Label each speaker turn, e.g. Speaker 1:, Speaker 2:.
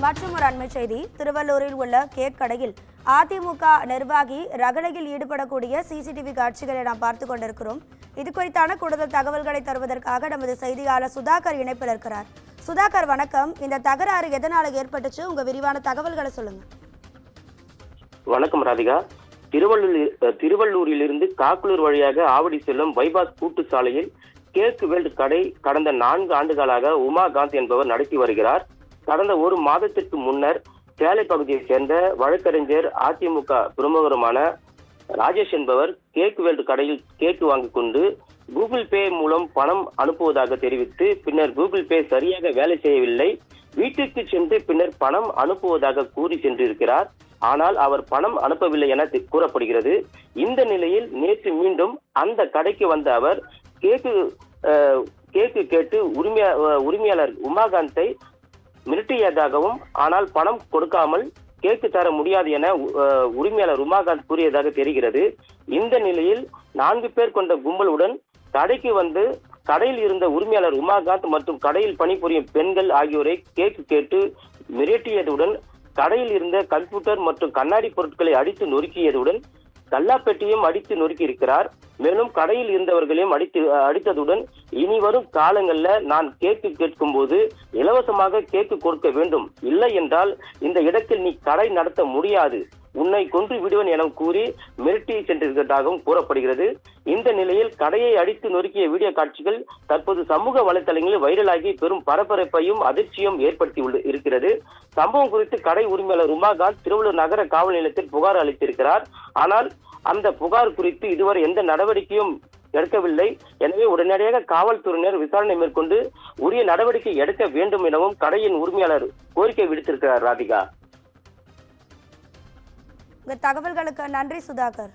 Speaker 1: மற்றும் ஒரு அண்மை செய்தி, திருவள்ளூரில் உள்ள கேக் கடையில் அதிமுக நிர்வாகி ரகளையில் ஈடுபடக்கூடிய சிசிடிவி காட்சிகளை நாம் பார்த்துக் கொண்டிருக்கிறோம். இது குறித்தான கூடுதல் தகவல்களை தருவதற்காக நமது செய்தியாளர் சுதாகர் இணைப்பில் இருக்கிறார். சுதாகர் வணக்கம். இந்த தகராறு எதனால ஏற்பட்டுச்சு, உங்க விரிவான தகவல்களை சொல்லுங்க.
Speaker 2: வணக்கம் ராதிகா. திருவள்ளூரிலிருந்து காக்குலூர் வழியாக ஆவடி செல்லும் பைபாஸ் கூட்டு சாலையில் கேக் வேல்டு கடை கடந்த 4 ஆண்டுகளாக உமாகாந்த் என்பவர் நடத்தி வருகிறார். கடந்த ஒரு மாதத்திற்கு முன்னர் சேலை பகுதியைச் சேர்ந்த வழக்கறிஞர் அதிமுக பிரமுகருமான ராஜேஷ் என்பவர் கேக் வேல்டு கடையில் கேக் வாங்கிக் கொண்டு கூகுள் பே மூலம் பணம் அனுப்புவதாக தெரிவித்து பின்னர் கூகுள் பே சரியாக வேலை செய்யவில்லை, வீட்டிற்கு சென்று பின்னர் பணம் அனுப்புவதாக கூறி சென்றிருக்கிறார். ஆனால் அவர் பணம் அனுப்பவில்லை என கூறப்படுகிறது. இந்த நிலையில் நேற்று மீண்டும் அந்த கடைக்கு வந்த அவர் கேக்கு கேட்டு உரிமையாளர் உமாகாந்தை மிரட்டியதாகவும் ஆனால் பணம் கொடுக்காமல் கேக்கு தர முடியாது என உரிமையாளர் உமாகாந்த் கூறியதாக தெரிகிறது. இந்த நிலையில் 4 பேர் கொண்ட கும்பலுடன் கடைக்கு வந்து கடையில் இருந்த உரிமையாளர் உமாகாந்த் மற்றும் கடையில் பணிபுரியும் பெண்கள் ஆகியோரை கேக்கு கேட்டு மிரட்டியதுடன் கடையில் இருந்த கம்ப்யூட்டர் மற்றும் கண்ணாடி பொருட்களை அடித்து நொறுக்கியதுடன் கல்லாப்பெட்டியும் அடித்து நொறுக்கி இருக்கிறார். மேலும் கடையில் இருந்தவர்களையும் அடித்ததுடன் இனி வரும் காலங்களில் நான் கேக்கு கேட்கும் போது இலவசமாக கேக்கு கொடுக்க வேண்டும், இல்லை என்றால் இந்த இடத்தில் நீ கடை நடத்த முடியாது, உன்னை கொன்று விடுவேன் என கூறி மிரட்டி சென்றிருக்கிறதாகவும் கூறப்படுகிறது. இந்த நிலையில் கடையை அடித்து நொறுக்கிய வீடியோ காட்சிகள் தற்போது சமூக வலைதளங்களில் வைரலாகி பெரும் பரபரப்பையும் அதிர்ச்சியும் ஏற்படுத்தி இருக்கிறது. சம்பவம் குறித்து கடை உரிமையாளர் உமாகாந்த் திருவள்ளூர் நகர காவல் நிலையத்தில் புகார் அளித்திருக்கிறார். ஆனால் அந்த புகார் குறித்து இதுவரை எந்த நடவடிக்கையும் எடுக்கவில்லை. எனவே உடனடியாக காவல்துறையினர் விசாரணை மேற்கொண்டு உரிய நடவடிக்கை எடுக்க வேண்டும் எனவும் கடையின் உரிமையாளர் கோரிக்கை விடுத்திருக்கிறார். ராதிகா,
Speaker 1: தகவல்களுக்கு நன்றி சுதாகர்.